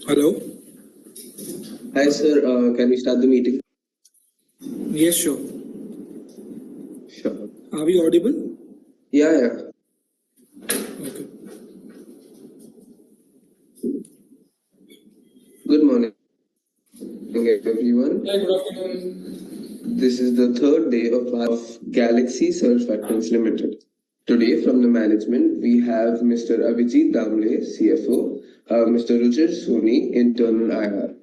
Hello. Hi, sir. Can we start the meeting? Yes, sure. Sure. Are we audible? Yeah. Okay. Good morning, everyone. Hi, good afternoon. This is the third day of Galaxy Surfactants Limited. Today, from the management, we have Mr. Abhijit Damle, CFO, Mr. Ruchir Soni, Internal IR.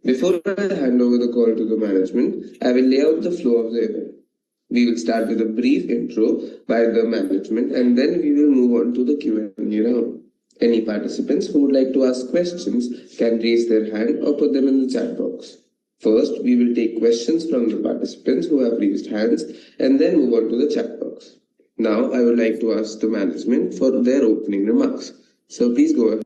Before I hand over the call to the management, I will lay out the flow of the event. We will start with a brief intro by the management, and then we will move on to the Q&A round. Any participants who would like to ask questions can raise their hand or put them in the chat box. First, we will take questions from the participants who have raised hands and then move on to the chat box. Now, I would like to ask the management for their opening remarks. So please go ahead.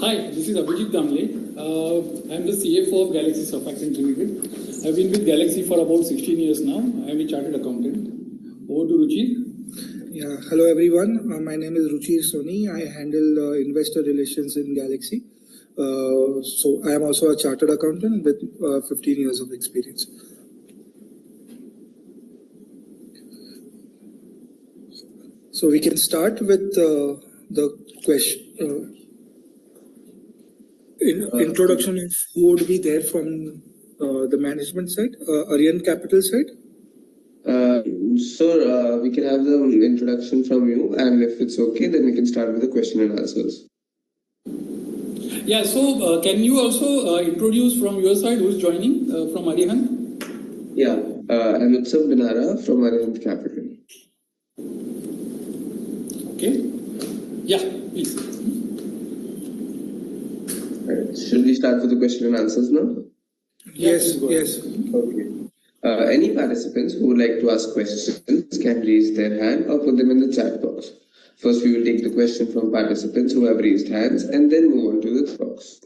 Hi, this is Abhijit Damle. I am the CFO of Galaxy Surfactants Limited. I have been with Galaxy for about 16 years now. I am a chartered accountant. Over to Ruchir. Yeah. Hello, everyone. My name is Ruchir Soni. I handle investor relations in Galaxy. So I am also a chartered accountant with 15 years of experience. So we can start with the question. Introduction of who would be there from the management side, Aryan Capital side. Sir, we can have the introduction from you, and if it's okay, then we can start with the question and answers. Yeah, so can you also introduce from your side who's joining from Arihant? Yeah, I'm Utsav Binara from Arihant Capital. Okay. Yeah, please. Right. Should we start with the question and answers now? Yes. Okay. Any participants who would like to ask questions can raise their hand or put them in the chat box. First, we will take the question from participants who have raised hands and then move on to the box.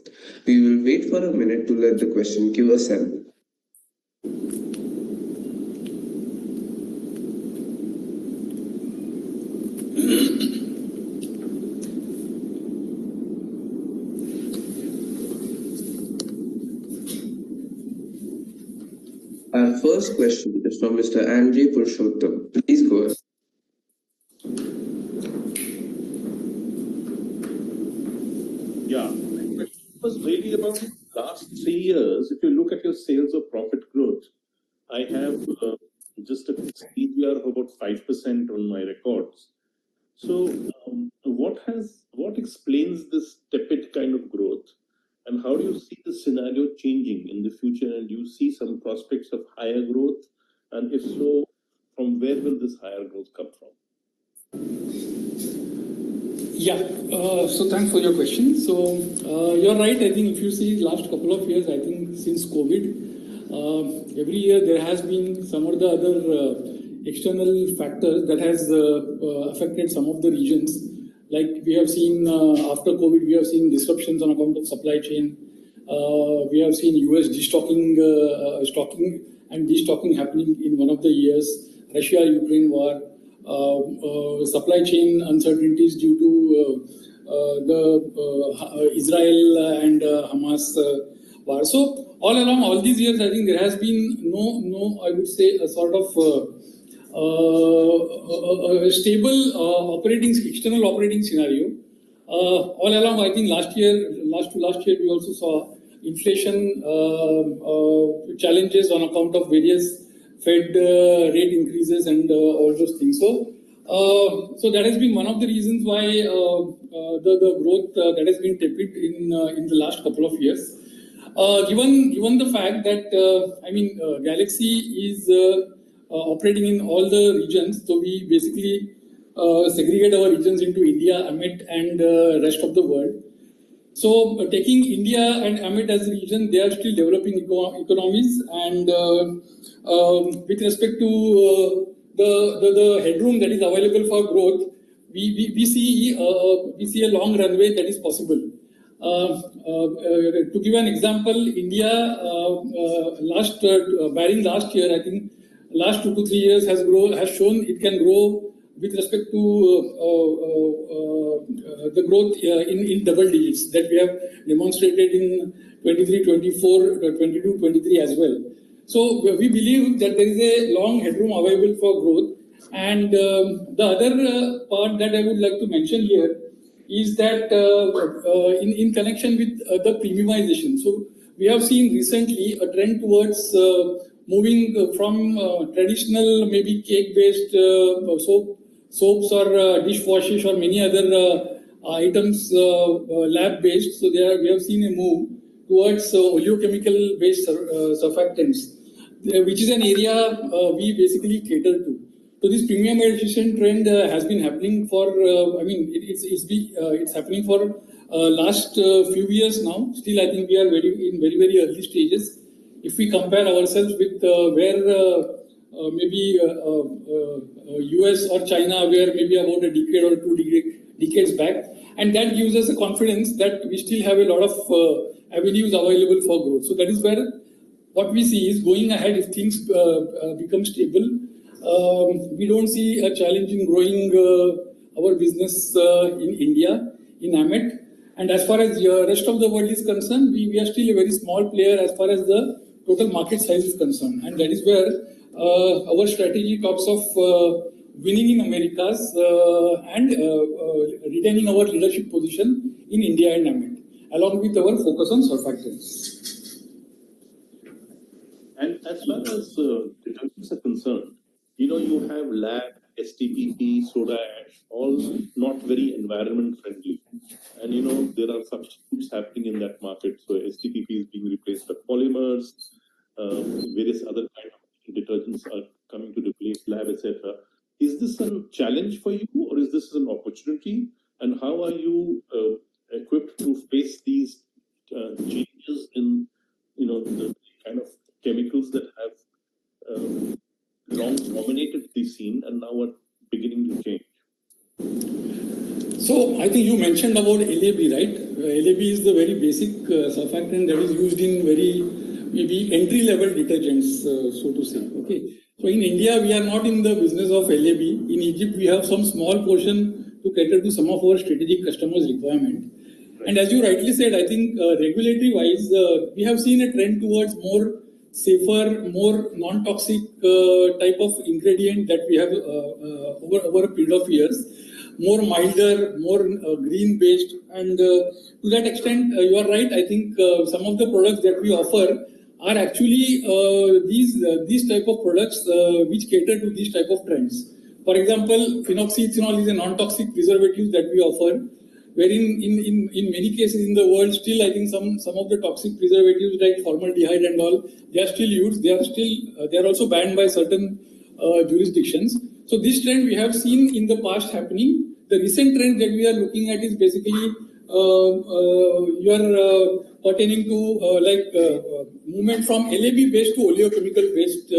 We will wait for a minute to let the question queue assemble. Our first question is from Mr. Andre Purushottam. Please go ahead. Yeah, my question was really about last 3 years. If you look at your sales or profit growth, I have just a CAGR of about 5% on my records. So, what explains this tepid kind of growth, and how do you see the scenario changing in the future? And do you see some prospects of higher growth? And if so, from where will this higher growth come from? Yeah, so thanks for your question. So you're right. I think if you see last couple of years, I think since COVID, every year there has been some or the other external factors that has affected some of the regions. Like we have seen after COVID, we have seen disruptions on account of supply chain. We have seen US stocking and destocking happening in one of the years. Russia-Ukraine war. Supply chain uncertainties due to the Israel and Hamas war. So all along all these years, I think there has been no I would say a sort of a stable external operating scenario. All along, I think last to last year, we also saw inflation challenges on account of various Fed rate increases and all those things. So that has been one of the reasons why the growth that has been tepid in the last couple of years. Given the fact that Galaxy is operating in all the regions, so we basically segregate our regions into India, AMET, and rest of the world. So taking India and AMET as a region, they are still developing economies, and with respect to the headroom that is available for growth, we see a long runway that is possible. To give an example, India barring last year, I think last 2 to 3 years has shown it can grow with respect to the growth in double digits that we have demonstrated in 23, 24, 22, 23 as well. So we believe that there is a long headroom available for growth. And the other part that I would like to mention here is that in connection with the premiumization. So we have seen recently a trend towards moving from traditional maybe cake-based soaps or dishwashes or many other items lab-based. So we have seen a move towards oleochemical-based surfactants, which is an area we basically cater to. So this premiumization trend has been happening for, it's happening for last few years now. Still, I think we are in very early stages. If we compare ourselves with where maybe US or China were maybe about a decade or two decades back, and that gives us a confidence that we still have a lot of avenues available for growth. So that is where what we see is going ahead. If things become stable, we don't see a challenge in growing our business in India, in AMET. And as far as the rest of the world is concerned, we are still a very small player as far as the total market size is concerned. And that is where our strategy talks of winning in Americas and retaining our leadership position in India and AMET, along with our focus on surfactants. And as far as detergents are concerned, you have lab, STPP, soda ash, all not very environment friendly. And there are substitutes happening in that market. So STPP is being replaced by polymers, various other kind of detergents are coming to replace lab, etc. Is this a challenge for you, or is this an opportunity? And how are you equipped to face these changes in the kind of chemicals that have long dominated the scene and now are beginning to change? So I think you mentioned about LAB, right? LAB is the very basic surfactant that is used in very maybe entry-level detergents, so to say. Okay. So in India, we are not in the business of LAB. In Egypt, we have some small portion to cater to some of our strategic customers' requirement. And as you rightly said, I think regulatory-wise, we have seen a trend towards more safer, more non-toxic type of ingredient that we have over a period of years, more milder, more green-based. And to that extent, you are right. I think some of the products that we offer are actually these type of products which cater to these type of trends. For example, phenoxyethanol is a non-toxic preservative that we offer, wherein in many cases in the world, still I think some of the toxic preservatives like formaldehyde and all, they are still used. They are also banned by certain jurisdictions. So this trend we have seen in the past happening. The recent trend that we are looking at is basically you are pertaining to movement from LAB based to oleochemical based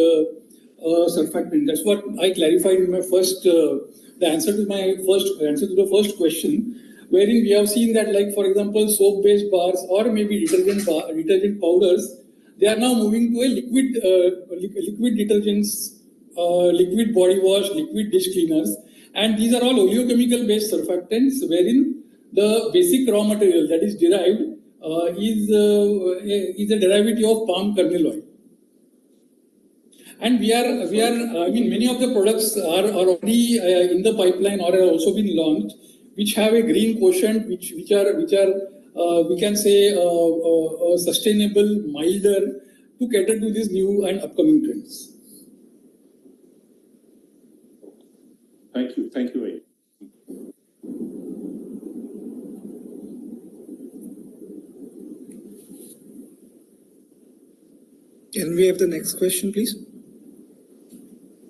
surfactant. That's what I clarified in my first the answer to the first question, wherein we have seen that, like for example, soap based bars or maybe detergent powders, they are now moving to a liquid detergents, liquid body wash, liquid dish cleaners, and these are all oleochemical based surfactants, wherein the basic raw material that is derived is a derivative of palm kernel oil. And we are I mean, many of the products are already in the pipeline or have also been launched, which have a green quotient, which are we can say sustainable, milder, to cater to these new and upcoming trends. Thank you, Wayne. Can we have the next question, please?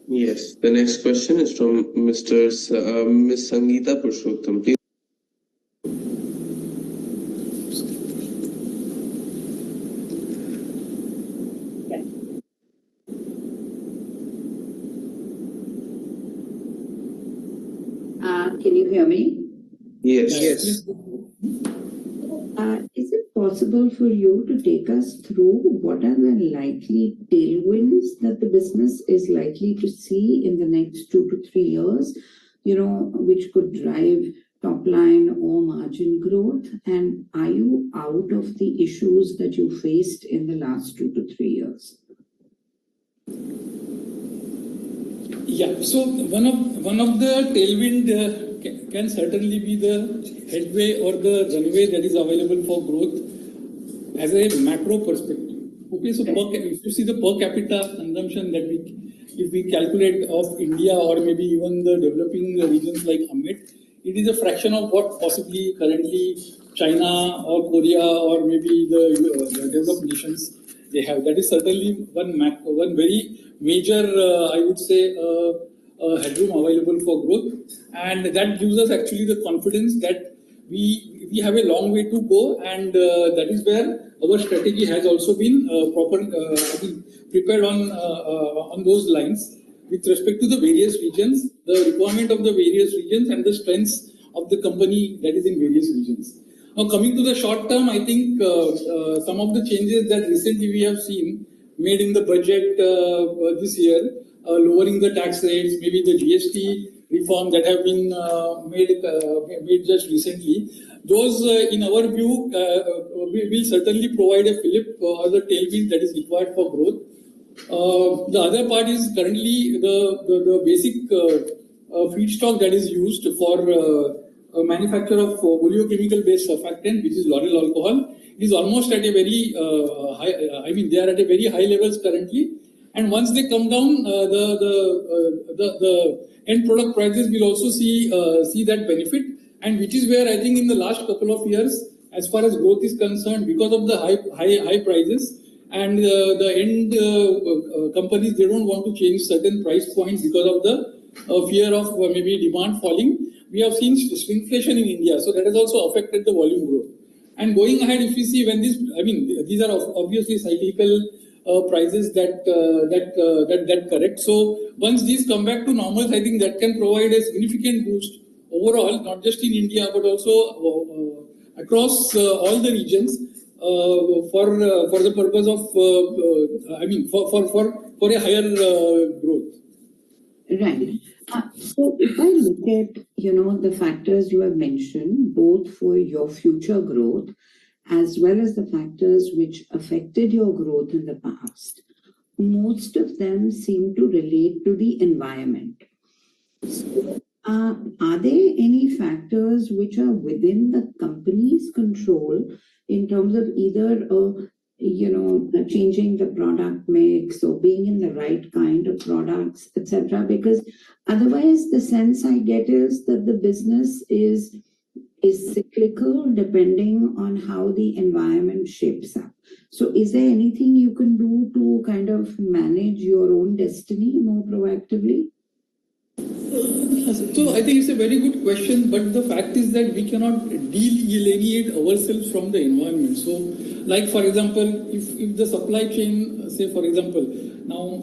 Yes, the next question is from Ms. Sangeeta Purushottam. Please. Can you hear me? Yes. Yes. Is it possible possible for you to take us through what are the likely tailwinds that the business is likely to see in the next 2 to 3 years, which could drive top line or margin growth? And are you out of the issues that you faced in the last 2 to 3 years? Yeah, so one of the tailwind can certainly be the headway or the runway that is available for growth as a macro perspective. Okay, so if you see the per capita consumption that if we calculate of India or maybe even the developing regions like AMET, it is a fraction of what possibly currently China or Korea or maybe the developed nations they have. That is certainly one very major, I would say, headroom available for growth, and that gives us actually the confidence that we have a long way to go, and that is where our strategy has also been prepared on those lines with respect to the various regions, the requirement of the various regions, and the strengths of the company that is in various regions. Now, coming to the short term, I think some of the changes that recently we have seen made in the budget this year, lowering the tax rates, maybe the GST reform that have been made just recently, those, in our view, will certainly provide a fillip or the tailwind that is required for growth. The other part is currently the basic feedstock that is used for manufacture of oleochemical based surfactant, which is lauryl alcohol, is almost at a very high. They are at a very high levels currently, and once they come down, the end product prices will also see that benefit, and which is where I think in the last couple of years, as far as growth is concerned, because of the high prices and the end companies, they don't want to change certain price points because of the fear of maybe demand falling. We have seen shrinkflation in India, so that has also affected the volume growth. And going ahead, if you see when these are obviously cyclical prices that correct. So once these come back to normal, I think that can provide a significant boost overall, not just in India but also across all the regions for the purpose of for a higher growth. Right. So if I look at, the factors you have mentioned, both for your future growth, as well as the factors which affected your growth in the past, most of them seem to relate to the environment. So, are there any factors which are within the company's control in terms of either changing the product mix or being in the right kind of products, etc.? Because otherwise, the sense I get is that the business is cyclical depending on how the environment shapes up. So is there anything you can do to kind of manage your own destiny more proactively? So I think it's a very good question, but the fact is that we cannot delineate ourselves from the environment. So, like for example, if the supply chain, say for example, now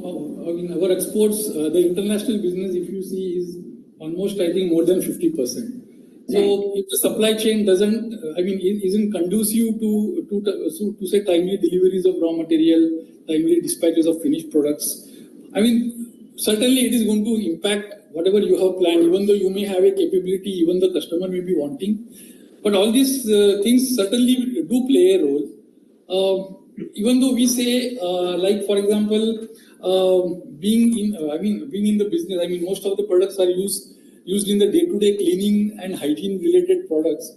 our exports, the international business, if you see, is almost I think more than 50%. So if the supply chain isn't conducive to say timely deliveries of raw material, timely dispatches of finished products, certainly it is going to impact whatever you have planned, even though you may have a capability, even the customer may be wanting. But all these things certainly do play a role. Even though we say, like for example, being in the business, most of the products are used in the day-to-day cleaning and hygiene related products,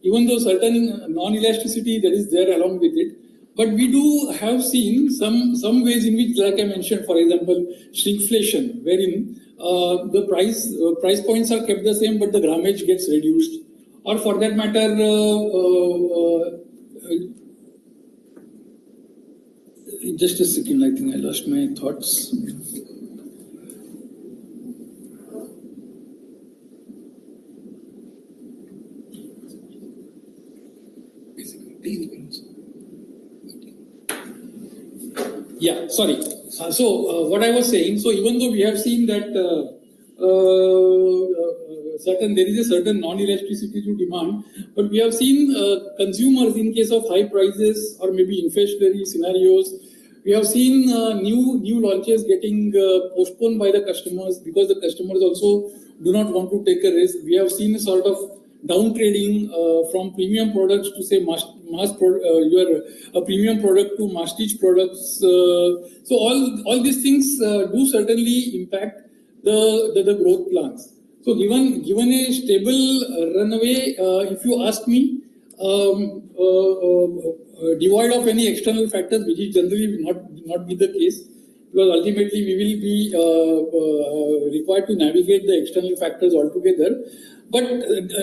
even though certain non-elasticity that is there along with it. But we do have seen some ways in which, like I mentioned, for example, shrinkflation, wherein the price points are kept the same, but the grammage gets reduced. Or for that matter, just a second, I think I lost my thoughts. Yeah, sorry. So what I was saying, so even though we have seen that there is a certain non-elasticity to demand, but we have seen consumers in case of high prices or maybe inflationary scenarios. We have seen new launches getting postponed by the customers because the customers also do not want to take a risk. We have seen a sort of down trading from premium products to say a premium product to masstige products. So all these things do certainly impact the growth plans. So given a stable runaway, if you ask me, devoid of any external factors, which is generally not be the case, because ultimately we will be required to navigate the external factors altogether. But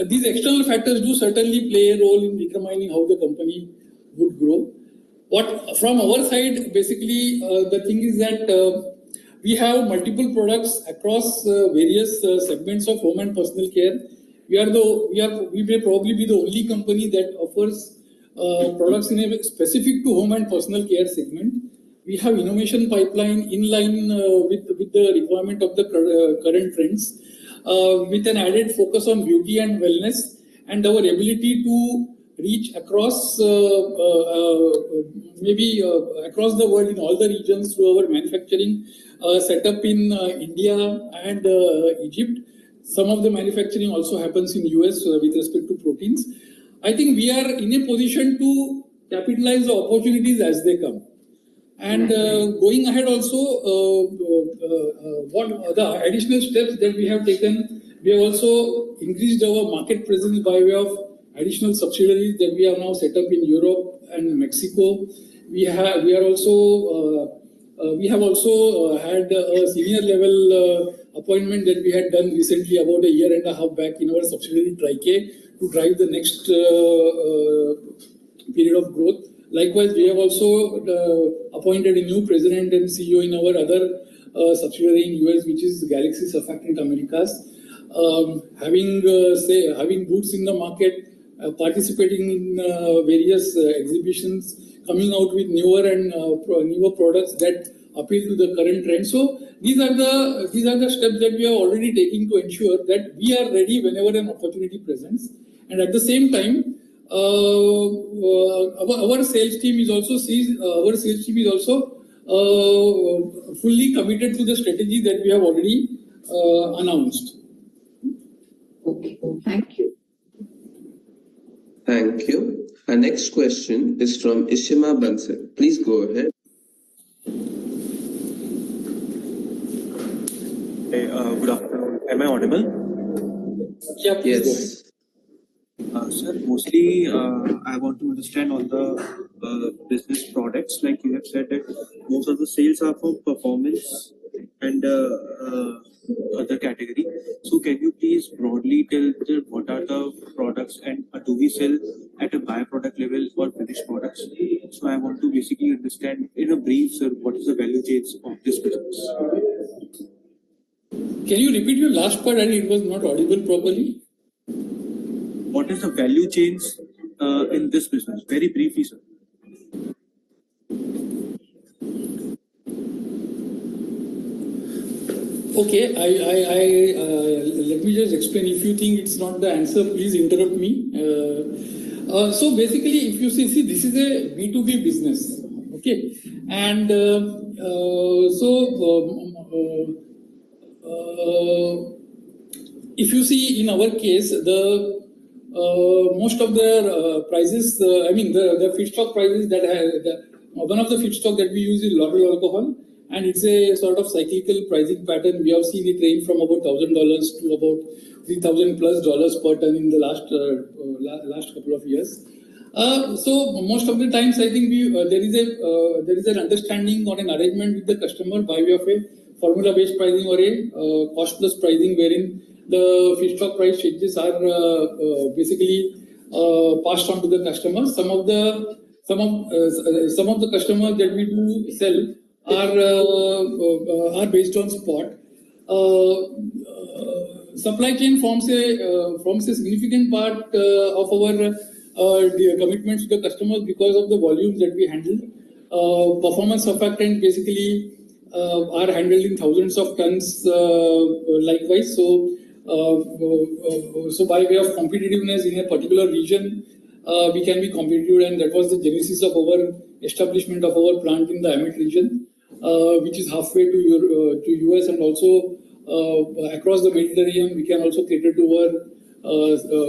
these external factors do certainly play a role in determining how the company would grow. What from our side, basically, the thing is that we have multiple products across various segments of home and personal care. We may probably be the only company that offers products in a specific to home and personal care segment. We have innovation pipeline in line with the requirement of the current trends, with an added focus on beauty and wellness, and our ability to reach across across the world in all the regions through our manufacturing setup in India and Egypt. Some of the manufacturing also happens in US with respect to proteins. I think we are in a position to capitalize the opportunities as they come. And going ahead also, what the additional steps that we have taken, we have also increased our market presence by way of additional subsidiaries that we have now set up in Europe and Mexico. We have also had a senior level appointment that we had done recently, about a year and a half back, in our subsidiary Trike, to drive the next period of growth. Likewise, we have also appointed a new president and CEO in our other subsidiary in US, which is Galaxy Surfactants Americas. Having boots in the market, participating in various exhibitions, coming out with newer products that appeal to the current trend. So these are the steps that we are already taking to ensure that we are ready whenever an opportunity presents. And at the same time, our sales team is also fully committed to the strategy that we have already announced. Okay, thank you. Thank you. Our next question is from Ishima Bansal. Please go ahead. Hey, good afternoon. Am I audible? Yeah, please Yes. Sir, mostly I want to understand on the business products. Like you have said that most of the sales are for performance and other category. So can you please broadly tell what are the products, and do we sell at a byproduct level or finished products? So I want to basically understand in a brief, sir, what is the value chains of this business? Can you repeat your last part? And it was not audible properly. What is the value chains in this business? Very briefly, sir. Okay, let me just explain. If you think it's not the answer, please interrupt me. So basically, if you see, this is a B2B business, okay, and if you see in our case, the most of the prices, the feedstock prices one of the feedstock that we use is laurel alcohol, and it's a sort of cyclical pricing pattern. We have seen it range from about $1,000 to about $3,000+ per ton in the last couple of years. So most of the times, I think there is an understanding or an arrangement with the customer by way of a formula-based pricing or a cost-plus pricing, wherein the feedstock price changes are basically passed on to the customer. Some of the customers that we do sell are based on spot. Supply chain forms a significant part of our commitments to the customers because of the volumes that we handle. Performance surfactants basically are handled in thousands of tons likewise. So So by way of competitiveness in a particular region, we can be competitive, and that was the genesis of our establishment of our plant in the AMET region, which is halfway to US, and also across the Mediterranean. We can also cater to our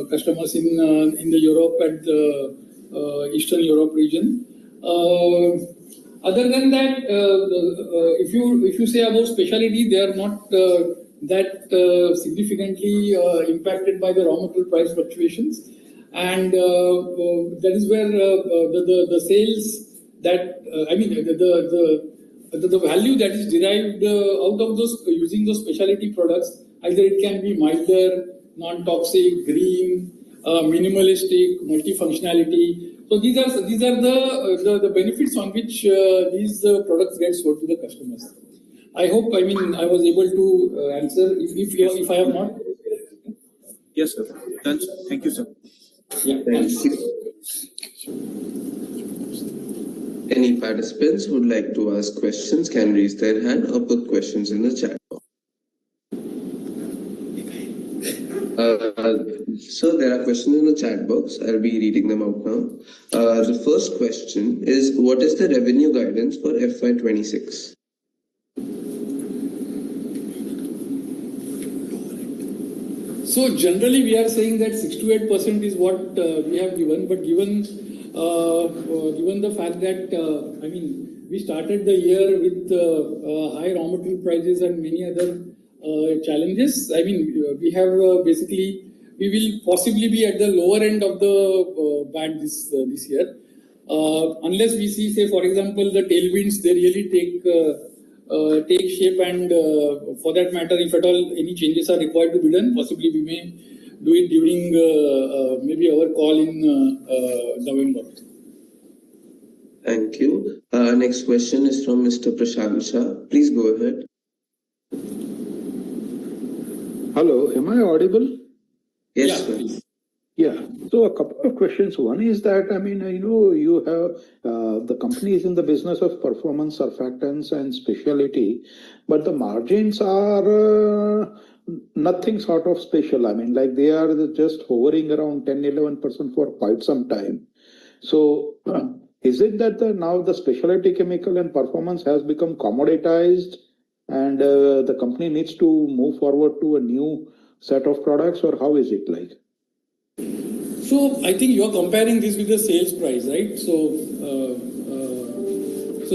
customers in the Europe and Eastern Europe region. Other than that, if you say about specialty, they are not that significantly impacted by the raw material price fluctuations, and that is where the sales that the value that is derived out of those using those specialty products, either it can be milder, non-toxic, green, minimalistic, multifunctionality. So these are the benefits on which these products get sold to the customers. I hope I was able to answer. If I have not. Yes, sir. Thank you, sir. Yeah. Thank you. Any participants who would like to ask questions can raise their hand or put questions in the chat box. So there are questions in the chat box. I'll be reading them out now. The first question is, what is the revenue guidance for FY26? So generally we are saying that 6 to 8% is what we have given, but given the fact that we started the year with high raw material prices and many other challenges. We have we will possibly be at the lower end of the band this year, unless we see, say for example, the tailwinds they really take shape, and for that matter, if at all any changes are required to be done, possibly we may do it during maybe our call in November. Thank you. Next question is from Mr. Prashant Shah. Please go ahead. Hello, am I audible? Yes, Yeah, sir. Yeah. So a couple of questions. One is that, you have the company is in the business of performance surfactants and specialty, but the margins are nothing sort of special. Like they are just hovering around 10-11% for quite some time. So is it that now the specialty chemical and performance has become commoditized, and the company needs to move forward to a new set of products, or how is it like? So I think you are comparing this with the sales price, right? So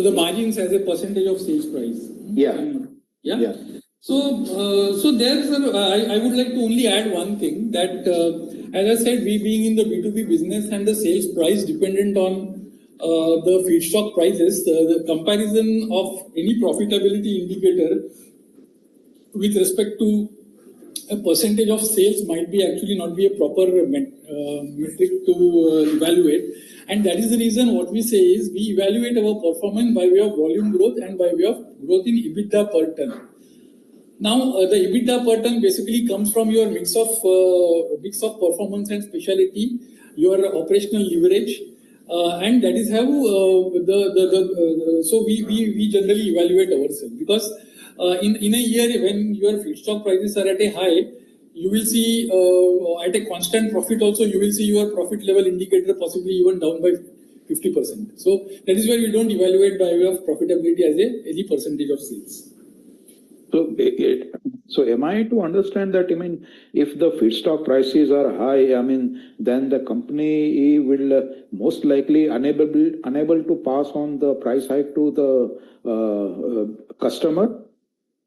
the margins as a percentage of sales price. Yeah. Yeah. So there's I would like to only add one thing, that as I said, we being in the B2B business and the sales price dependent on the feedstock prices, the comparison of any profitability indicator with respect to a percentage of sales might be actually not be a proper metric to evaluate, and that is the reason what we say is we evaluate our performance by way of volume growth and by way of growth in EBITDA per ton. Now the EBITDA per ton basically comes from your mix of performance and specialty, your operational leverage, and that is how so we generally evaluate ourselves, because in a year when your feedstock prices are at a high, you will see at a constant profit also you will see your profit level indicator possibly even down by 50%. So that is why we don't evaluate by way of profitability as any percentage of sales. So am I to understand that, if the feedstock prices are high, then the company will most likely unable to pass on the price hike to the customer?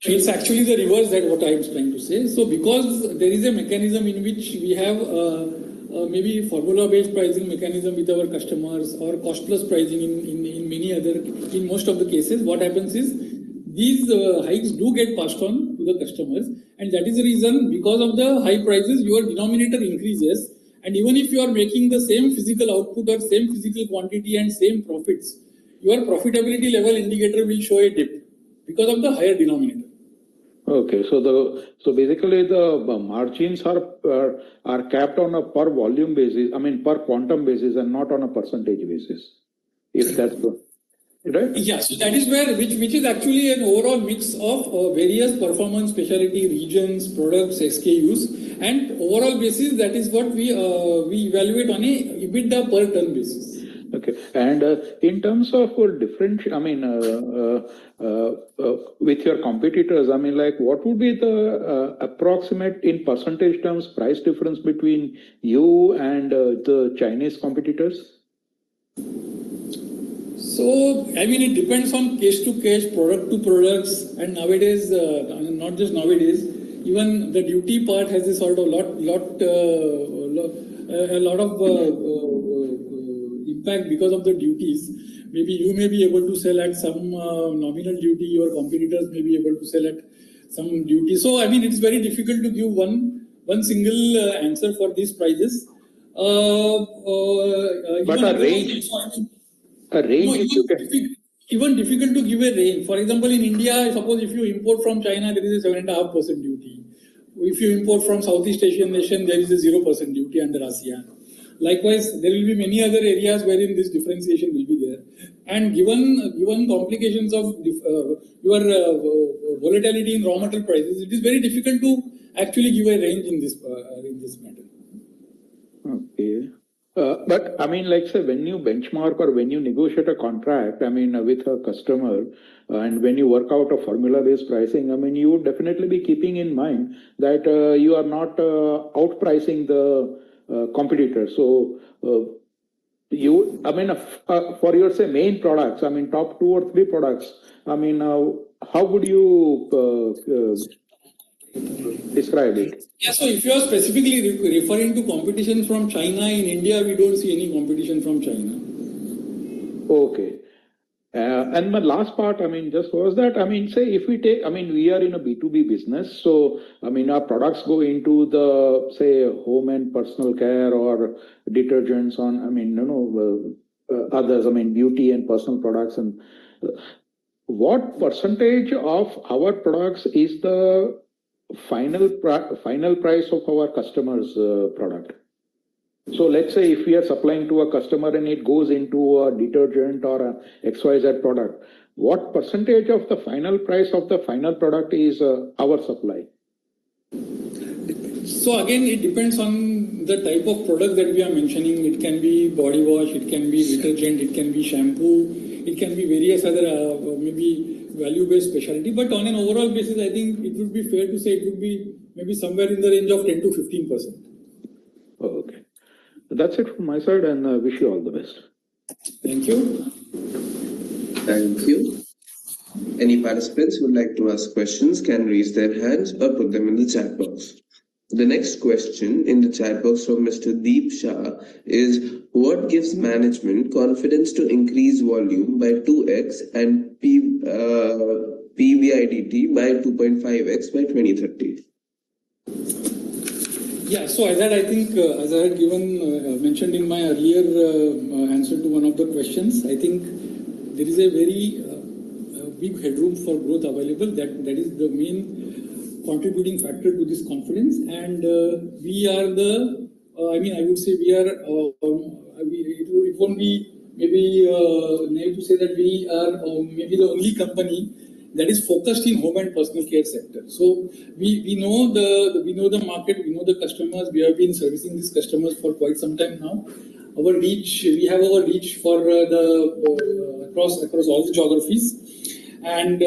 It's actually the reverse that what I am trying to say. So because there is a mechanism in which we have maybe formula-based pricing mechanism with our customers, or cost-plus pricing in most of the cases, what happens is these hikes do get passed on to the customers, and that is the reason, because of the high prices, your denominator increases, and even if you are making the same physical output or same physical quantity and same profits, your profitability level indicator will show a dip because of the higher denominator. Okay, so basically the margins are capped on a per volume basis, per quantum basis, and not on a percentage basis. If that's the right? Yeah, so that is where, which is actually an overall mix of various performance specialty regions, products, SKUs, and overall basis, that is what we evaluate on a EBITDA per ton basis. Okay, and in terms of different, with your competitors, I mean, like, what would be the approximate in percentage terms price difference between you and the Chinese competitors? So, I mean, it depends on case to case, product to products, and nowadays, not just nowadays, even the duty part has a sort of a lot of impact because of the duties. Maybe you may be able to sell at some nominal duty, your competitors may be able to sell at some duty. So, I mean, it's very difficult to give one single answer for these prices. But a range. A range, even difficult to give a range. For example, in India, suppose if you import from China, there is a 7.5% duty. If you import from Southeast Asian nation, there is a 0% duty under ASEAN. Likewise, there will be many other areas wherein this differentiation will be there. And given complications of your volatility in raw material prices, it is very difficult to actually give a range in this matter. Okay. But I mean, like, say, when you benchmark or when you negotiate a contract, I mean, with a customer, and when you work out a formula-based pricing, I mean, you would definitely be keeping in mind that you are not outpricing the competitor. So, for your, say, main products, I mean, top 2 or 3 products, I mean, how would you describe it? Yeah, so if you are specifically referring to competition from China, in India, we don't see any competition from China. Okay. And my last part, I mean, just was that, I mean, say, if we take, I mean, we are in a B2B business, so, I mean, our products go into the, say, home and personal care or detergents on, I mean, others, I mean, beauty and personal products. And what percentage of our products is the final price of our customer's product? So let's say if we are supplying to a customer and it goes into a detergent or a XYZ product, what percentage of the final price of the final product is our supply? So again, it depends on the type of product that we are mentioning. It can be body wash, it can be detergent, it can be shampoo, it can be various other maybe value-based specialty. But on an overall basis, I think it would be fair to say it would be maybe somewhere in the range of 10 to 15%. Oh, okay. That's it from my side, and wish you all the best. Thank you. Thank you. Any participants who would like to ask questions can raise their hands or put them in the chat box. The next question in the chat box from Mr. Deep Shah is, what gives management confidence to increase volume by 2x and PBIDT by 2.5x by 2030? Yeah, so as I think, as I had mentioned in my earlier answer to one of the questions, I think there is a very big headroom for growth available. That is the main contributing factor to this confidence. And we are I would say we are, it won't be maybe naive to say that we are maybe the only company that is focused in home and personal care sector. So we know the market, we know the customers. We have been servicing these customers for quite some time now. We have our reach for across all the geographies, and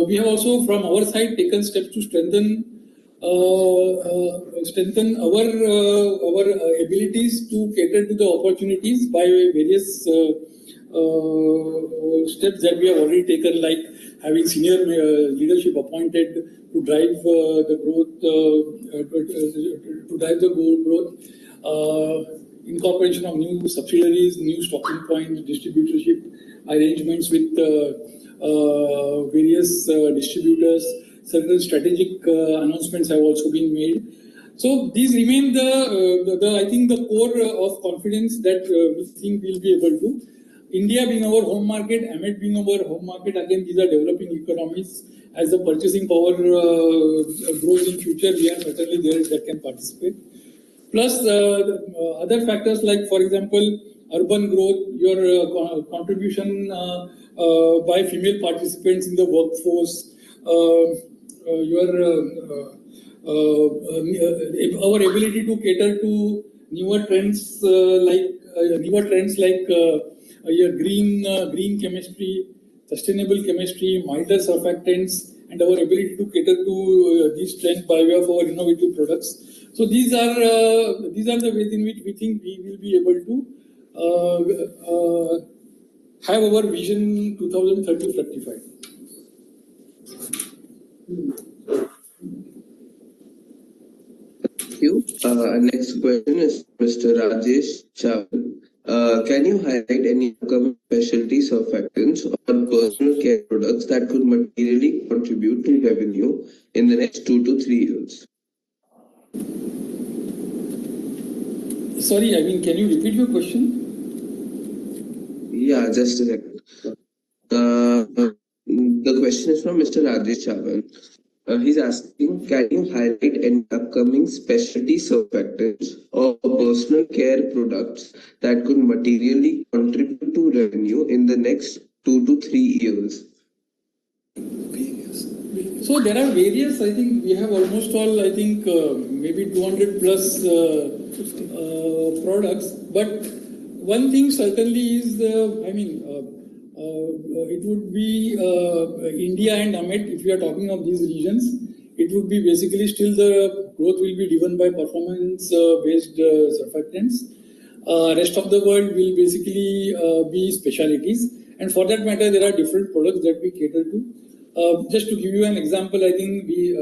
we have also from our side taken steps to strengthen our abilities to cater to the opportunities by various steps that we have already taken, like having senior leadership appointed to drive the growth, incorporation of new subsidiaries, new stocking points, distributorship arrangements with various distributors. Certain strategic announcements have also been made. So these remain I think the core of confidence that we think we'll be able to. India being our home market, AMET being our home market, again, these are developing economies. As the purchasing power grows in future, we are certainly there that can participate. Plus, other factors like, for example, urban growth, your contribution by female participants in the workforce, our ability to cater to newer trends like your green chemistry, sustainable chemistry, milder surfactants, and our ability to cater to these trends by way of our innovative products. So these are the ways in which we think we will be able to have our vision 2030-35. Thank you. Our next question is Mr. Rajesh Chavan. Can you highlight any upcoming specialty surfactants or personal care products that could materially contribute to revenue in the next 2 to 3 years? Sorry, can you repeat your question? Yeah, just a second. The question is from Mr. Rajesh Chavan. He's asking, can you highlight any upcoming specialty surfactants or personal care products that could materially contribute to revenue in the next 2 to 3 years? So there are various, I think we have almost all, maybe 200 plus products, but one thing certainly is, it would be India and AMET, if we are talking of these regions, it would be basically still the growth will be driven by performance-based surfactants. Rest of the world will basically be specialties. And for that matter, there are different products that we cater to. Just to give you an example, I think we,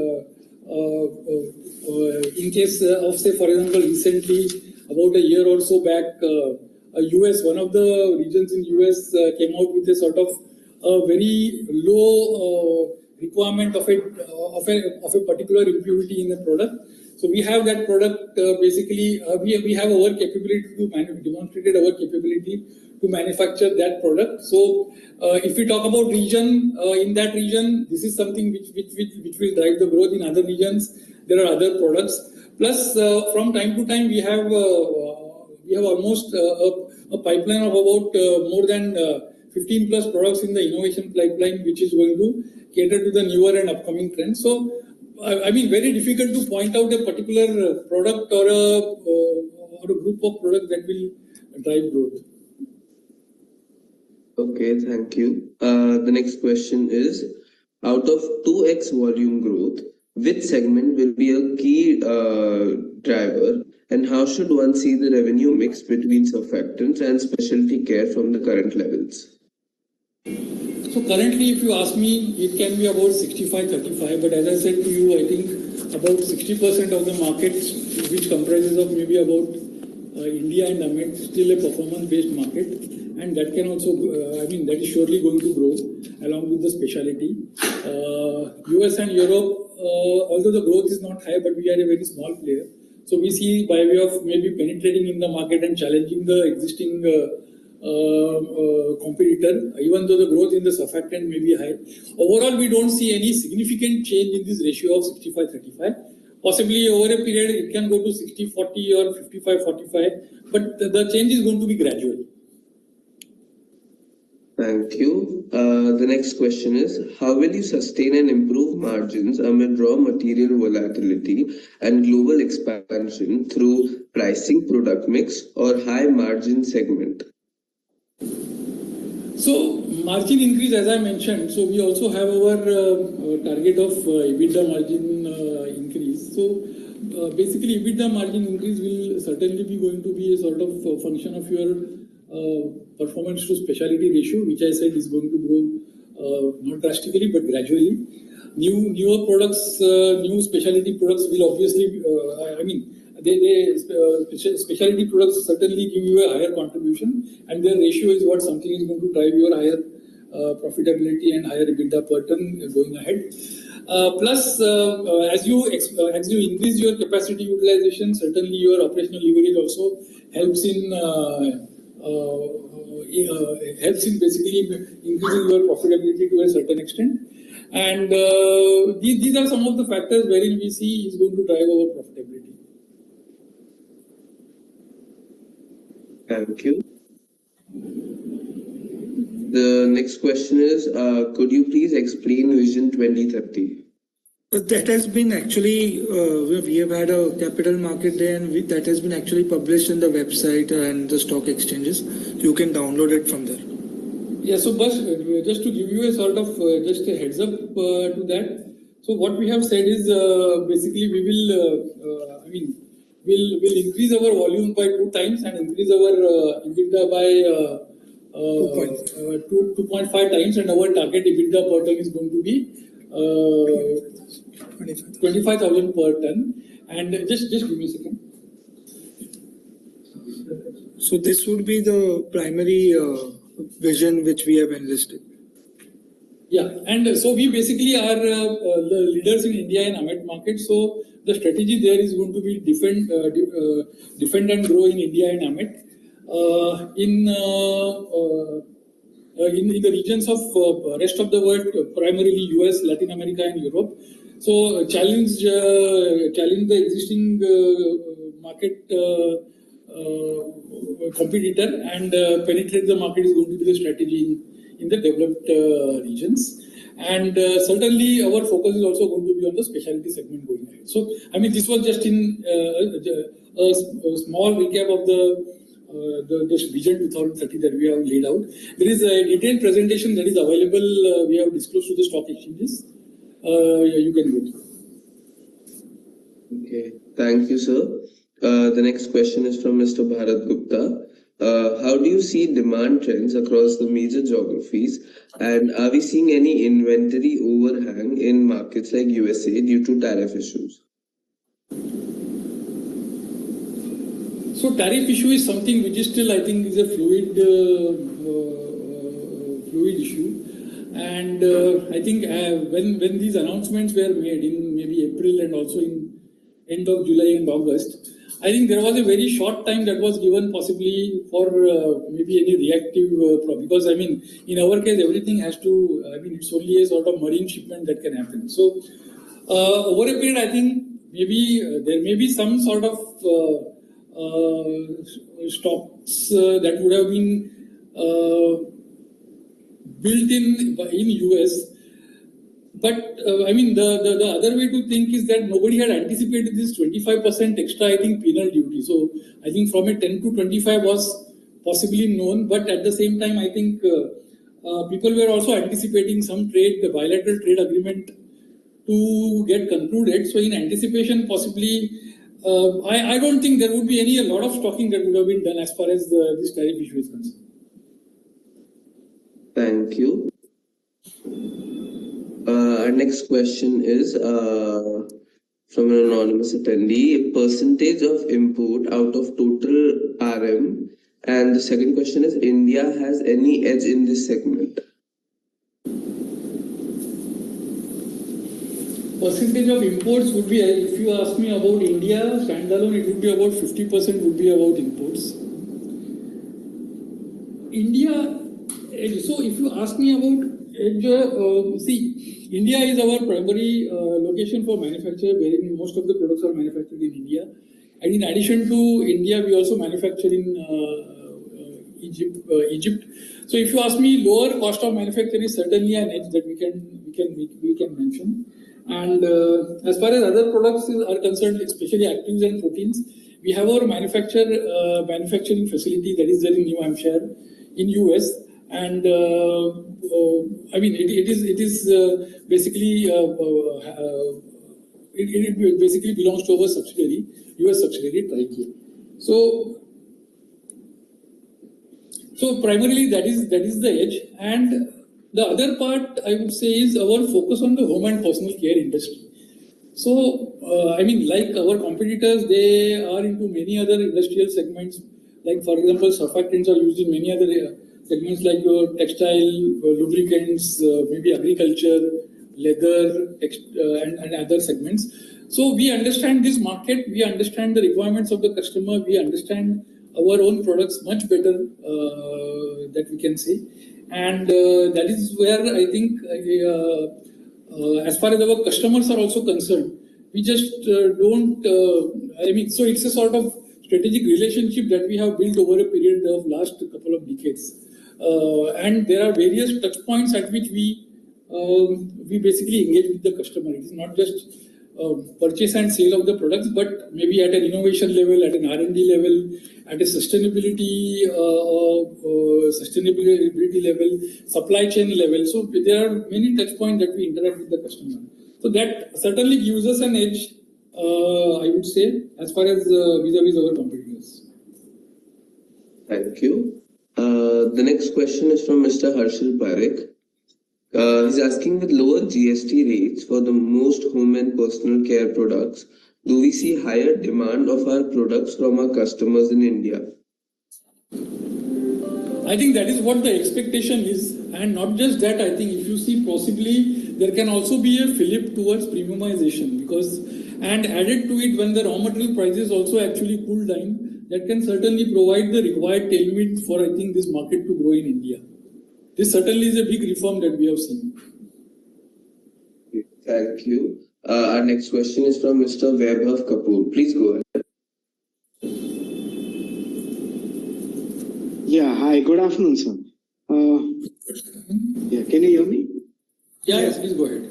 in case of, say, for example, recently, about a year or so back, US, one of the regions in US came out with a sort of a very low requirement of a particular impurity in a product. So we have that product, basically, we have our capability to demonstrated our capability to manufacture that product. So if we talk about region, in that region, this is something which will drive the growth. In other regions, there are other products. Plus, from time to time, we have almost a pipeline of about more than 15 plus products in the innovation pipeline, which is going to cater to the newer and upcoming trends. So, very difficult to point out a particular product or a group of products that will drive growth. Okay, thank you. The next question is, out of 2x volume growth, which segment will be a key driver, and how should one see the revenue mix between surfactants and specialty care from the current levels? So currently, if you ask me, it can be about 65-35, but as I said to you, I think about 60% of the market, which comprises of maybe about India and AMET, still a performance-based market, and that can also, that is surely going to grow along with the specialty. US and Europe, although the growth is not high, but we are a very small player. So we see by way of maybe penetrating in the market and challenging the existing competitor, even though the growth in the surfactant may be high. Overall, we don't see any significant change in this ratio of 65-35. Possibly over a period, it can go to 60-40 or 55-45, but the change is going to be gradual. Thank you. The next question is, how will you sustain and improve margins amid raw material volatility and global expansion through pricing, product mix, or high margin segment? So margin increase, as I mentioned, so we also have our target of EBITDA margin increase. So basically, EBITDA margin increase will certainly be going to be a sort of function of your performance to specialty ratio, which I said is going to grow not drastically but gradually. Newer products, new specialty products will obviously, specialty products certainly give you a higher contribution, and their ratio is what something is going to drive your higher profitability and higher EBITDA per ton going ahead. Plus, as you increase your capacity utilization, certainly your operational leverage also helps in basically increasing your profitability to a certain extent. And these are some of the factors wherein we see is going to drive our profitability. Thank you. The next question is, could you please explain Vision 2030? That has been actually, we have had a capital market day, and that has been actually published in the website and the stock exchanges. You can download it from there. Yeah, so just to give you a sort of just a heads up to that. So what we have said is basically we will, we'll increase our volume by 2 times and increase our EBITDA by 2.5 times, and our target EBITDA per ton is going to be 25,000 per ton. And just give me a second. So this would be the primary vision which we have enlisted. Yeah, and so we basically are the leaders in India and AMET market. So the strategy there is going to be defend and grow in India and AMET. In the regions of rest of the world, primarily US, Latin America, and Europe. So challenge the existing market competitor and penetrate the market is going to be the strategy in the developed regions. And certainly our focus is also going to be on the specialty segment going ahead. So I mean, this was just in a small recap of the Vision 2030 that we have laid out. There is a detailed presentation that is available. We have disclosed to the stock exchanges. You can go through. Okay, thank you, sir. The next question is from Mr. Bharat Gupta. How do you see demand trends across the major geographies, and are we seeing any inventory overhang in markets like USA due to tariff issues? So tariff issue is something which is still, I think, is a fluid issue, and I think when these announcements were made in maybe April and also in end of July and August, I think there was a very short time that was given possibly for maybe any reactive because I mean, in our case, everything has to, I mean, it's only a sort of marine shipment that can happen. So over a period, I think maybe there may be some sort of stocks that would have been built in US. But I mean, the other way to think is that nobody had anticipated this 25% extra, I think, penal duty. So I think from a 10 to 25 was possibly known, but at the same time, I think people were also anticipating some bilateral trade agreement to get concluded. So in anticipation, possibly, I don't think there would be a lot of stocking that would have been done as far as this tariff issue is concerned. Thank you. Our next question is from an anonymous attendee, percentage of import out of total RM. And the second question is, India has any edge in this segment? Percentage of imports would be, if you ask me about India, standalone, it would be about 50% would be about imports. India, so if you ask me about see, India is our primary location for manufacture, wherein most of the products are manufactured in India. And in addition to India, we also manufacture in Egypt. So if you ask me, lower cost of manufacture is certainly an edge that we can mention. And as far as other products are concerned, especially actives and proteins, we have our manufacturing facility that is there in New Hampshire, in US. And I mean, it is basically it basically belongs to our subsidiary, US subsidiary, Tricare. So primarily that is the edge, and the other part I would say is our focus on the home and personal care industry. So I mean, like our competitors, they are into many other industrial segments. Like for example, surfactants are used in many other segments like your textile, lubricants, maybe agriculture, leather, and other segments. So we understand this market, we understand the requirements of the customer, we understand our own products much better, that we can say. And that is where I think, as far as our customers are also concerned, we just don't, I mean, so it's a sort of strategic relationship that we have built over a period of last couple of decades. And there are various touch points at which we basically engage with the customer. It is not just purchase and sale of the products, but maybe at an innovation level, at an R&D level, at a sustainability level, supply chain level. So there are many touch points that we interact with the customer. So that certainly gives us an edge, I would say, as far as vis-a-vis our competitors. Thank you. The next question is from Mr. Harshal Parekh. He's asking, with lower GST rates for the most home and personal care products, do we see higher demand of our products from our customers in India? I think that is what the expectation is, and not just that. I think if you see, possibly there can also be a fillip towards premiumization, because, and added to it, when the raw material prices also actually cool down, that can certainly provide the required tailwind for, I think, this market to grow in India. This certainly is a big reform that we have seen. Thank you. Our next question is from Mr. Vaibhav Kapoor. Please go ahead. Yeah, hi, good afternoon, sir. Yeah, can you hear me? Yes, please go ahead.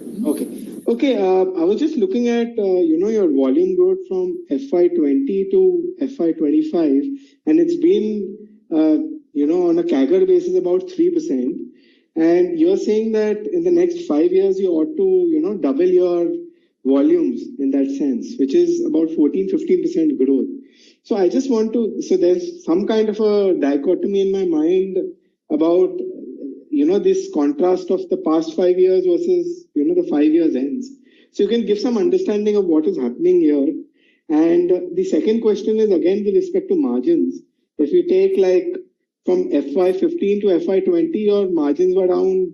Okay. I was just looking at your volume growth from FY20 to FY25, and it's been on a CAGR basis about 3%. And you're saying that in the next 5 years you ought to double your volumes in that sense, which is about 14-15% growth. So I just want to, so there's some kind of a dichotomy in my mind about this contrast of the past 5 years versus the 5 years ends. So you can give some understanding of what is happening here. And the second question is again with respect to margins. If you take like from FY15 to FY20, your margins were around,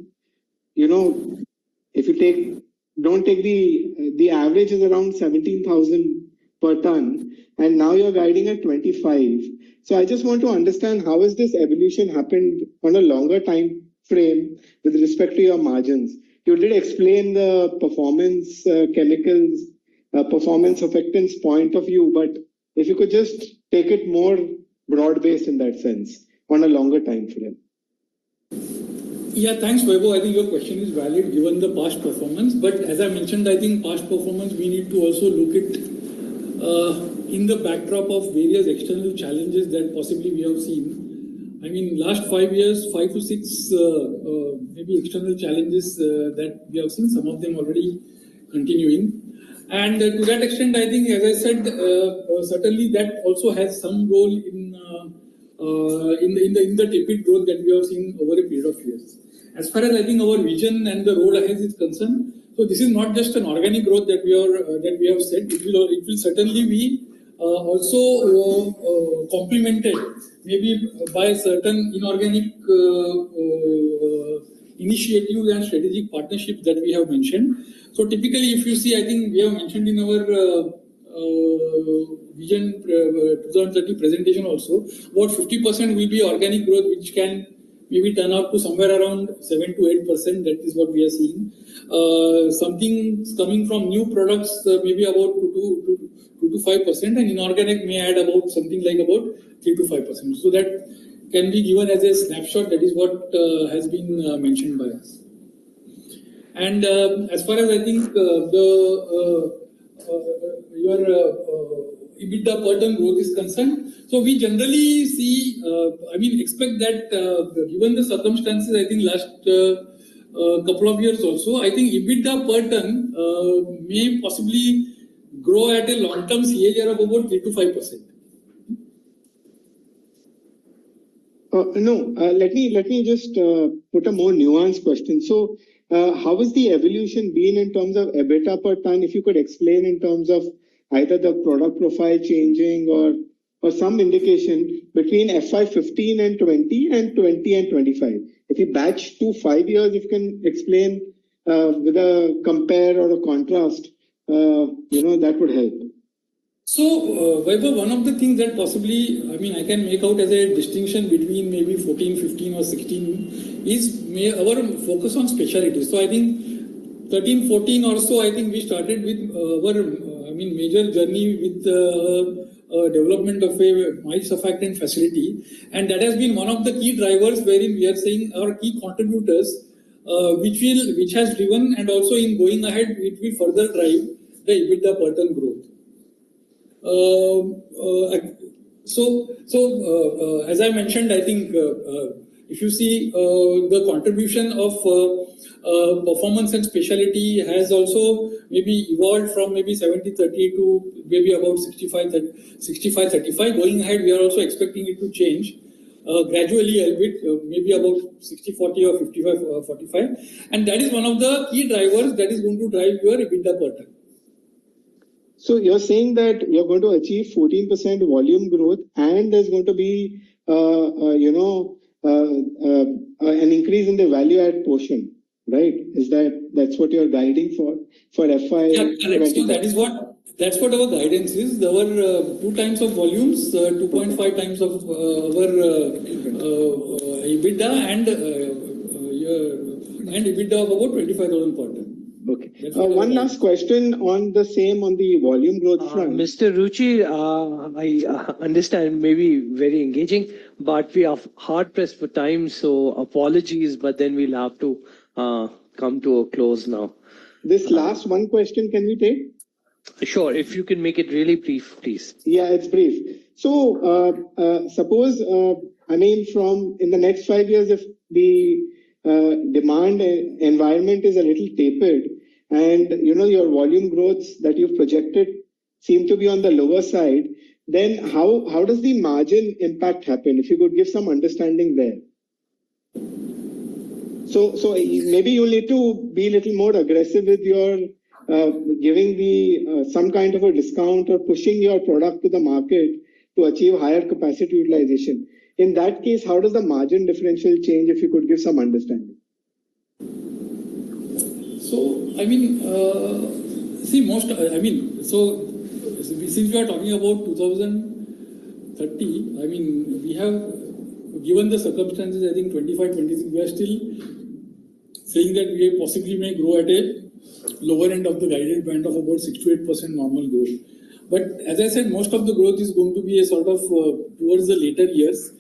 if you don't take the average is around 17,000 per ton, and now you're guiding at 25. So I just want to understand, how has this evolution happened on a longer time frame with respect to your margins? You did explain the performance chemicals, performance surfactants point of view, but if you could just take it more broad-based in that sense on a longer time frame. Yeah, thanks, Vaibhav. I think your question is valid given the past performance. But as I mentioned, I think past performance we need to also look at in the backdrop of various external challenges that possibly we have seen. I mean, last 5 years, 5 to 6 maybe external challenges that we have seen, some of them already continuing. And to that extent, I think, as I said, certainly that also has some role in the tepid growth that we have seen over a period of years. As far as I think our vision and the road ahead is concerned, so this is not just an organic growth that we have said. It will certainly be also complemented maybe by certain inorganic initiatives and strategic partnerships that we have mentioned. So typically, if you see, I think we have mentioned in our Vision 2030 presentation also, about 50% will be organic growth, which can maybe turn out to somewhere around 7 to 8%. That is what we are seeing. Something coming from new products, maybe about 2 to 5%, and inorganic may add about something like about 3 to 5%. So that can be given as a snapshot. That is what has been mentioned by us. And as far as I think your EBITDA per ton growth is concerned, so we generally see, expect that given the circumstances, I think last couple of years also, I think EBITDA per ton may possibly grow at a long-term CAGR of about 3 to 5%. Let me just put a more nuanced question. So, how has the evolution been in terms of EBITDA per ton? If you could explain in terms of either the product profile changing or some indication between FY15 and 20 and 20 and 25. If you batch to 5 years, if you can explain with a compare or a contrast, that would help. So, Vaibhav, one of the things that possibly, I can make out as a distinction between maybe 14, 15 or 16 is our focus on specialties. So I think 13, 14 or so, I think we started with our, major journey with development of a mild surfactant facility, and that has been one of the key drivers wherein we are saying our key contributors, which has driven, and also in going ahead it will further drive the EBITDA per ton growth. As I mentioned, I think if you see the contribution of performance and specialty has also maybe evolved from maybe 70-30 to maybe about 65-35. Going ahead, we are also expecting it to change gradually a bit, maybe about 60-40 or 55-45. And that is one of the key drivers that is going to drive your EBITDA per ton. So you're saying that you're going to achieve 14% volume growth, and there's going to be, an increase in the value add portion, right? That's what you're guiding for FY? Yeah, correct. So that's what our guidance is. Our 2 times of volumes, 2.5 times of our EBITDA and EBITDA of about 25,000 per ton. Okay. One last question on the volume growth front. Mr. Ruchi, I understand, maybe very engaging, but we are hard pressed for time, so apologies, but then we'll have to come to a close now. This last one question, can we take? Sure, if you can make it really brief, please. Yeah, it's brief. So, suppose, from in the next 5 years, if the demand environment is a little tapered, and your volume growths that you've projected seem to be on the lower side, then how does the margin impact happen? If you could give some understanding there. So maybe you'll need to be a little more aggressive with your giving some kind of a discount or pushing your product to the market to achieve higher capacity utilization. In that case, how does the margin differential change? If you could give some understanding. So, since we are talking about 2030, we have, given the circumstances, I think 25, 26, we are still saying that we possibly may grow at a lower end of the guided band of about 6 to 8% normal growth. But as I said, most of the growth is going to be a sort of towards the later years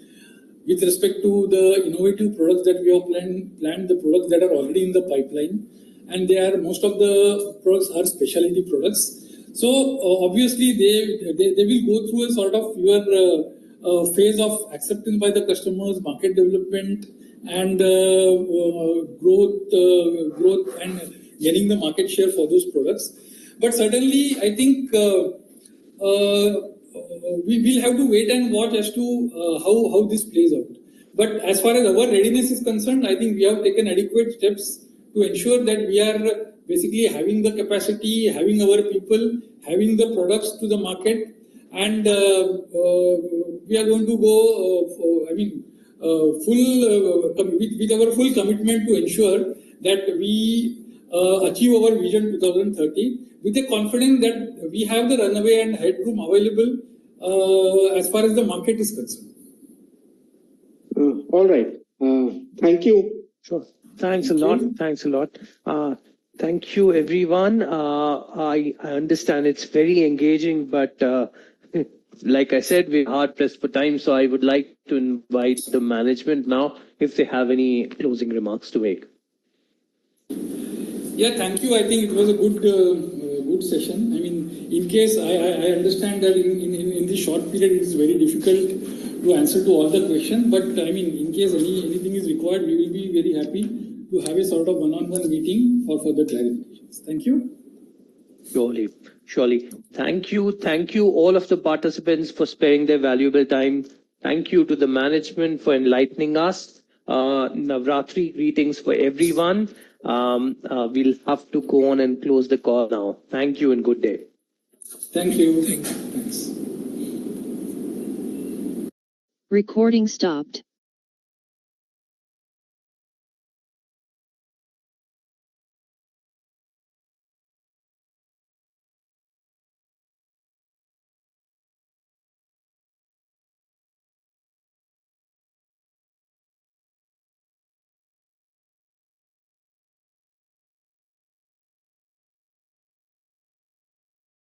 with respect to the innovative products that we have planned, the products that are already in the pipeline. And most of the products are specialty products. So obviously they will go through a sort of your phase of acceptance by the customers, market development, and growth and getting the market share for those products. But certainly, I think we will have to wait and watch as to how this plays out. But as far as our readiness is concerned, I think we have taken adequate steps to ensure that we are basically having the capacity, having our people, having the products to the market, and we are going to go with our full commitment to ensure that we achieve our vision 2030 with the confidence that we have the runway and headroom available as far as the market is concerned. All right. Thank you. Sure. Thanks a lot. Thank you, everyone. I understand it's very engaging, but like I said, we're hard pressed for time. So I would like to invite the management now if they have any closing remarks to make. Yeah, thank you. I think it was a good session. In case I understand that in this short period it is very difficult to answer to all the questions, but in case anything is required, we will be very happy to have a sort of one-on-one meeting for further clarifications. Thank you. Surely. Thank you all of the participants for sparing their valuable time. Thank you to the management for enlightening us. Navratri greetings for everyone. We'll have to go on and close the call now. Thank you and good day. Thank you. Thanks. Recording stopped.